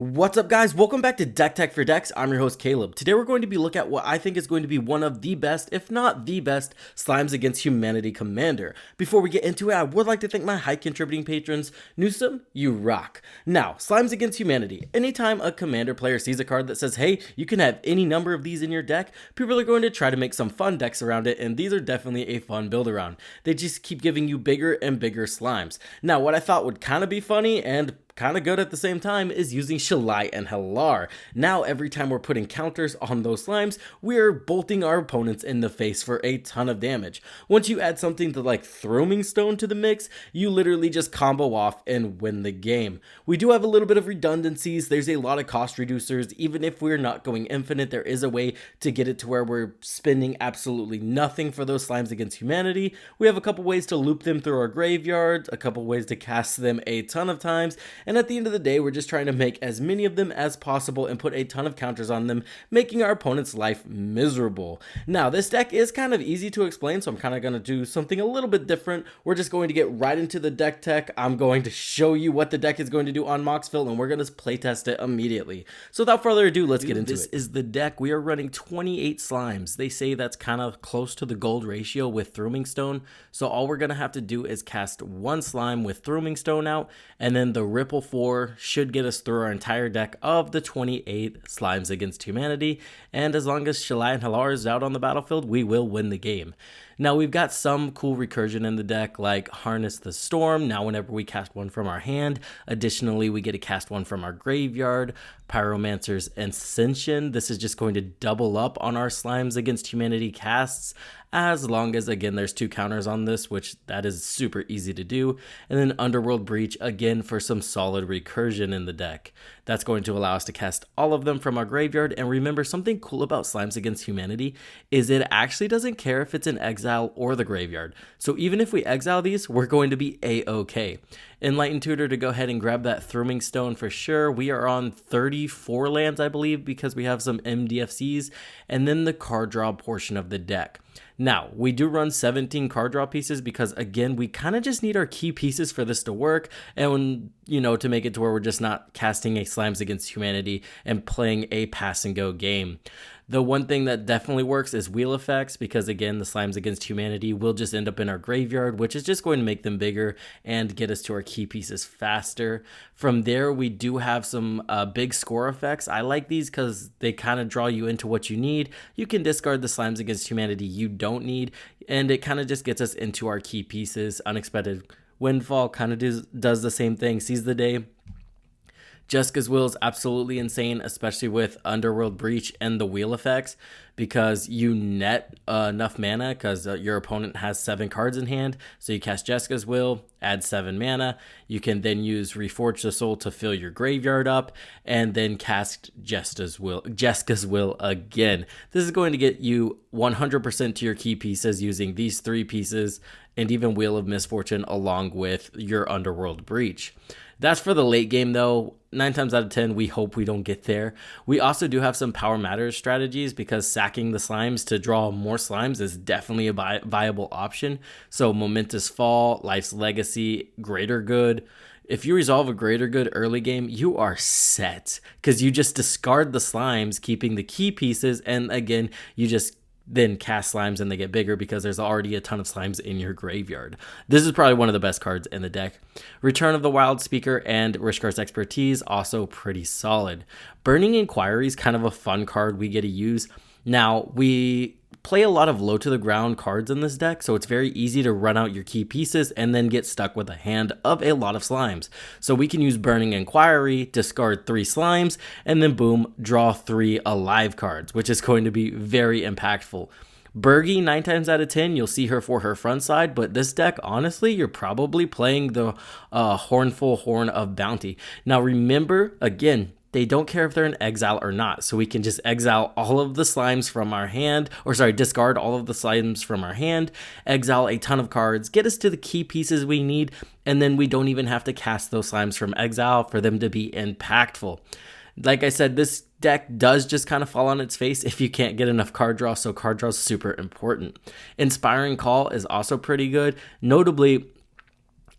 What's up, guys? Welcome back to Deck Tech for Decks. I'm your host Caleb. Today we're going to be looking at what I think is going to be one of the best, if not the best, Slimes Against Humanity Commander. Before we get into it, I would like to thank my high contributing patrons. Newsom, you rock. Now, Slimes Against Humanity. Anytime a commander player sees a card that says, hey, you can have any number of these in your deck, people are going to try to make some fun decks around it, and these are definitely a fun build around. They just keep giving you bigger and bigger slimes. Now, what I thought would kind of be funny and kind of good at the same time is using Shalai and Halar. Now every time we're putting counters on those slimes, we're bolting our opponents in the face for a ton of damage. Once you add something to like Throwing Stone to the mix, you literally just combo off and win the game. We do have a little bit of redundancies. There's a lot of cost reducers. Even if we're not going infinite, there is a way to get it to where we're spending absolutely nothing for those Slimes Against Humanity. We have a couple ways to loop them through our graveyard, a couple ways to cast them a ton of times, and at the end of the day, we're just trying to make as many of them as possible and put a ton of counters on them, making our opponent's life miserable. Now, this deck is kind of easy to explain, so I'm kind of going to do something a little bit different. We're just going to get right into the deck tech. I'm going to show you what the deck is going to do on Moxville, and we're going to playtest it immediately. So without further ado, let's get into it. This is the deck. We are running 28 slimes. They say that's kind of close to the gold ratio with Throwing Stone, so all we're going to have to do is cast one slime with Throwing Stone out, and then the Ripple 4 should get us through our entire deck of the 28 Slimes Against Humanity, and as long as Shalai and Halar is out on the battlefield, we will win the game. Now, we've got some cool recursion in the deck, like Harness the Storm. Now, whenever we cast one from our hand, additionally, we get to cast one from our graveyard. Pyromancer's Ascension. This is just going to double up on our Slimes Against Humanity casts, as long as, again, there's two counters on this, which that is super easy to do. And then Underworld Breach, again, for some solid recursion in the deck. That's going to allow us to cast all of them from our graveyard. And remember, something cool about Slimes Against Humanity is it actually doesn't care if it's in exile or the graveyard. So even if we exile these, we're going to be A-okay. Enlightened Tutor to go ahead and grab that Throwing Stone for sure. We are on 34 lands, I believe, because we have some MDFCs, and then the card draw portion of the deck. Now, we do run 17 card draw pieces because, again, we kind of just need our key pieces for this to work and, to make it to where we're just not casting a Slimes Against Humanity and playing a pass and go game. The one thing that definitely works is wheel effects because, again, the Slimes Against Humanity will just end up in our graveyard, which is just going to make them bigger and get us to our key pieces faster. From there, we do have some big score effects. I like these because they kind of draw you into what you need. You can discard the Slimes Against Humanity you don't need, and it kind of just gets us into our key pieces. Unexpected Windfall kind of does the same thing, sees the day. Jessica's Will is absolutely insane, especially with Underworld Breach and the wheel effects, because you net enough mana because your opponent has 7 cards in hand. So you cast Jessica's Will, add 7 mana. You can then use Reforge the Soul to fill your graveyard up, and then cast Jessica's Will again. This is going to get you 100% to your key pieces using these 3 pieces, and even Wheel of Misfortune along with your Underworld Breach. That's for the late game, though. 9 times out of 10, we hope we don't get there. We also do have some Power Matters strategies because sacking the slimes to draw more slimes is definitely a viable option. So Momentous Fall, Life's Legacy, Greater Good. If you resolve a Greater Good early game, you are set because you just discard the slimes, keeping the key pieces, and again, you just then cast slimes and they get bigger because there's already a ton of slimes in your graveyard. This is probably one of the best cards in the deck. Return of the Wild Speaker and Rishkar's Expertise, also pretty solid. Burning Inquiry is kind of a fun card we get to use. Now, we play a lot of low to the ground cards in this deck, so it's very easy to run out your key pieces and then get stuck with a hand of a lot of slimes. So we can use Burning Inquiry, discard 3 slimes, and then boom, draw 3 alive cards, which is going to be very impactful. Bergie, 9 times out of 10, you'll see her for her front side, but this deck, honestly, you're probably playing the Hornful Horn of Bounty. Now remember, again, they don't care if they're in exile or not, so we can just exile all of the slimes from our hand, discard all of the slimes from our hand, exile a ton of cards, get us to the key pieces we need, and then we don't even have to cast those slimes from exile for them to be impactful. Like I said, this deck does just kind of fall on its face if you can't get enough card draw, so card draw is super important. Inspiring Call is also pretty good. Notably,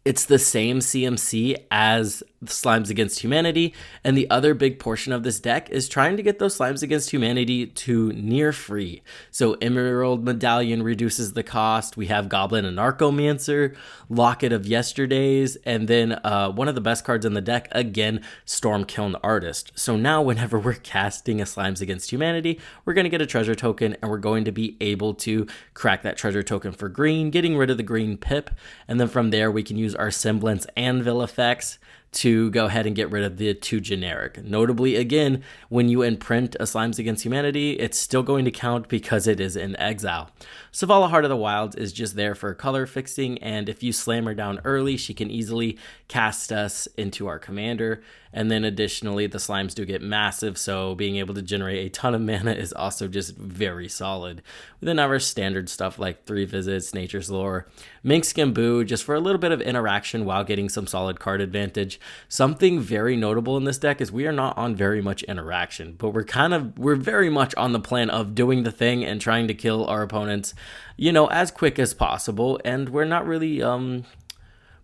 it's the same CMC as Slimes Against Humanity, and the other big portion of this deck is trying to get those Slimes Against Humanity to near free. So Emerald Medallion reduces the cost. We have Goblin and Narcomancer, Locket of Yesterdays, and then one of the best cards in the deck, again, Stormkiln Artist. So now whenever we're casting a Slimes Against Humanity, we're going to get a treasure token, and we're going to be able to crack that treasure token for green, getting rid of the green pip, and then from there we can use our Semblance Anvil effects to go ahead and get rid of the 2 generic. Notably, again, when you imprint a Slimes Against Humanity, it's still going to count because it is in exile. Savala, Heart of the Wilds is just there for color fixing, and if you slam her down early, she can easily cast us into our commander. And then additionally, the slimes do get massive, so being able to generate a ton of mana is also just very solid. We then have our standard stuff like 3 Visits, Nature's Lore, Minkskin Boo, just for a little bit of interaction while getting some solid card advantage. Something very notable in this deck is we are not on very much interaction, but we're very much on the plan of doing the thing and trying to kill our opponents, you know, as quick as possible, and we're not really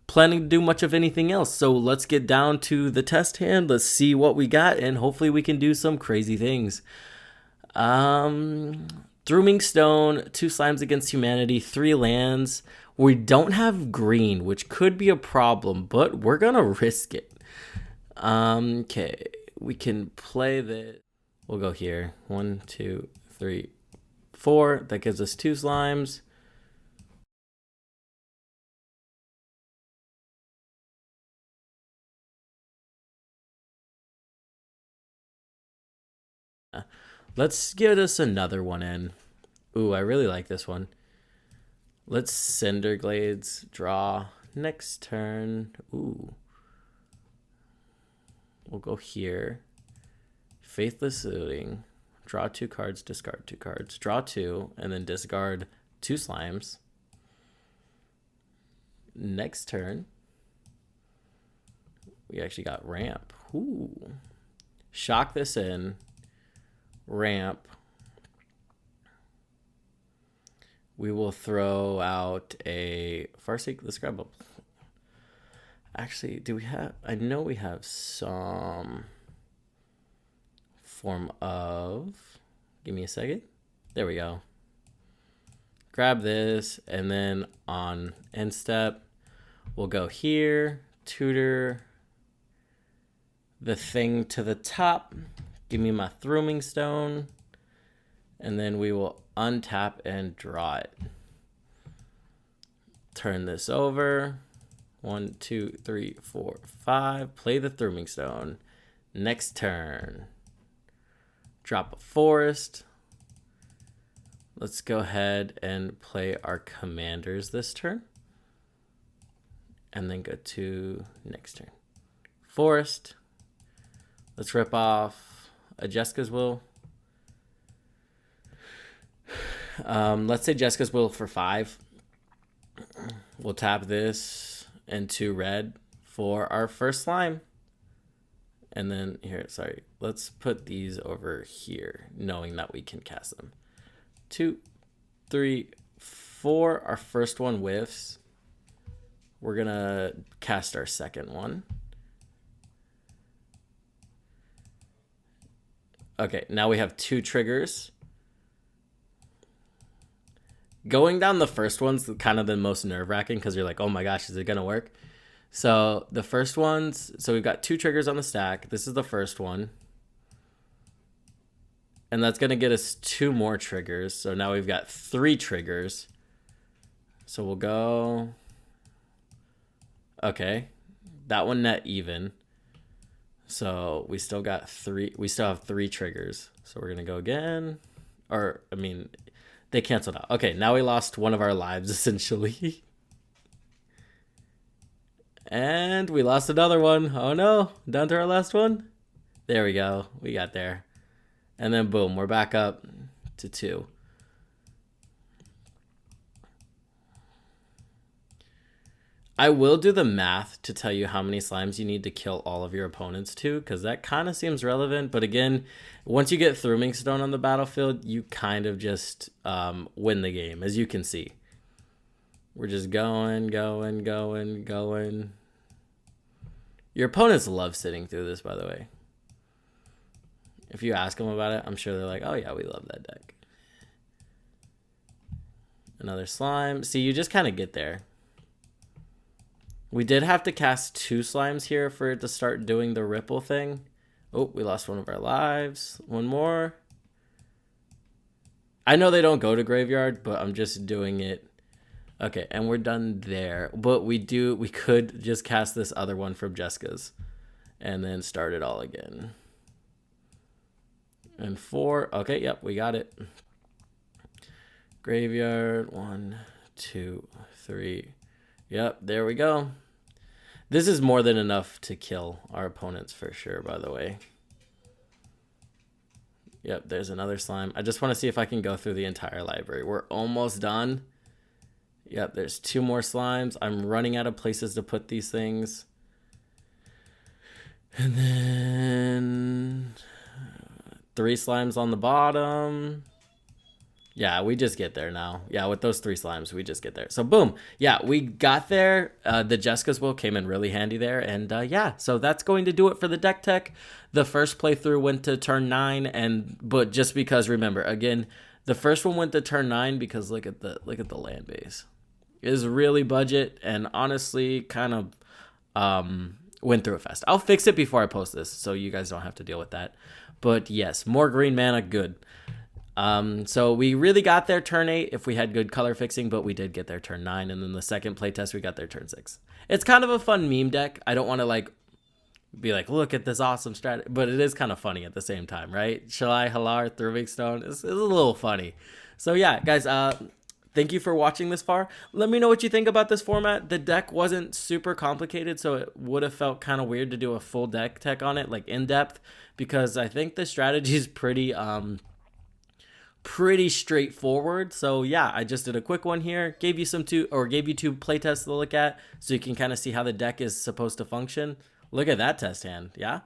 planning to do much of anything else. So let's get down to the test hand. Let's see what we got, and hopefully we can do some crazy things. Thrumming Stone, 2 Slimes Against Humanity, 3 lands. We don't have green, which could be a problem, but we're gonna risk it. Okay, we can play the. We'll go here. 1, 2, 3, 4. That gives us 2 slimes. Let's give us another one in. Ooh, I really like this one. Let's Cinderglades, draw. Next turn. Ooh. We'll go here. Faithless Looting. Draw 2 cards, discard 2 cards. Draw 2, and then discard 2 slimes. Next turn. We actually got ramp. Ooh. Shock this in. Ramp. We will throw out a Farseek. Let's grab a. Actually, do we have? I know we have some form of. Give me a second. There we go. Grab this, and then on end step, we'll go here. Tutor the thing to the top. Give me my Thrumming Stone, and then we will untap and draw it. Turn this over. 1, 2, 3, 4, 5. Play the Thrumming Stone. Next turn. Drop a forest. Let's go ahead and play our commanders this turn. And then go to next turn. Forest. Let's rip off a Jessica's Will. Let's say Jessica's Will for 5. We'll tap this into red for our first slime. And then here, sorry, let's put these over here, knowing that we can cast them. 2, 3, 4. Our first one whiffs. We're gonna cast our second one. Okay, now we have 2 triggers. Going down the first one's kind of the most nerve-wracking because you're like, oh my gosh, is it going to work? So the first ones, so we've got 2 triggers on the stack. This is the first one. And that's going to get us 2 more triggers. So now we've got 3 triggers. So we'll go. Okay, that one net even. So we still got 3. We still have 3 triggers. So we're going to go again. Or, I mean, they canceled out. Okay, now we lost one of our lives, essentially. And we lost another one. Oh, no. Down to our last one. There we go. We got there. And then, boom, we're back up to 2. I will do the math to tell you how many slimes you need to kill all of your opponents to, because that kind of seems relevant. But again, once you get Thrumming Stone on the battlefield, you kind of just win the game, as you can see. We're just going. Your opponents love sitting through this, by the way. If you ask them about it, I'm sure they're like, oh yeah, we love that deck. Another slime. See, you just kind of get there. We did have to cast 2 slimes here for it to start doing the ripple thing. Oh, we lost one of our lives. One more. I know they don't go to graveyard, but I'm just doing it. Okay, and we're done there. But we could just cast this other one from Jessica's and then start it all again. And 4. Okay, yep, we got it. Graveyard. 1, 2, 3. Yep, there we go. This is more than enough to kill our opponents for sure, by the way. Yep, there's another slime. I just want to see if I can go through the entire library. We're almost done. Yep, there's 2 more slimes. I'm running out of places to put these things. And then 3 slimes on the bottom. Yeah, we just get there now. Yeah, with those 3 slimes, we just get there. So boom. Yeah, we got there. The Jessica's Will came in really handy there. And yeah, so that's going to do it for the deck tech. The first playthrough went to turn 9, but just because, remember, again, the first one went to turn 9 because look at the land base. It is really budget and honestly kind of went through it fast. I'll fix it before I post this so you guys don't have to deal with that. But yes, more green mana, good. So we really got there turn 8 if we had good color fixing, but we did get there turn 9. And then the second playtest, we got there turn 6. It's kind of a fun meme deck. I don't want to like be like, look at this awesome strategy, but it is kind of funny at the same time, right? Shalai Halar, Thriving Stone. It's a little funny. So yeah, guys, thank you for watching this far. Let me know what you think about this format. The deck wasn't super complicated, so it would have felt kind of weird to do a full deck tech on it, like in depth, because I think the strategy is pretty straightforward. So yeah, I just did a quick one here, gave you 2 playtests to look at so you can kind of see how the deck is supposed to function. Look at that test hand. Yeah.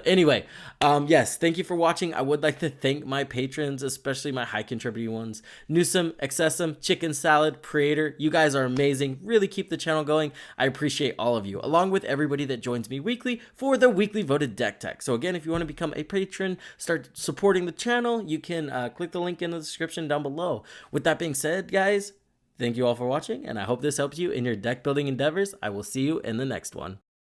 Anyway, yes, thank you for watching. I would like to thank my patrons, especially my high contributing ones. Newsome, Excessum, Chicken Salad, Creator. You guys are amazing. Really keep the channel going. I appreciate all of you, along with everybody that joins me weekly for the weekly voted deck tech. So again, if you want to become a patron, start supporting the channel, you can click the link in the description down below. With that being said, guys, thank you all for watching, and I hope this helps you in your deck building endeavors. I will see you in the next one.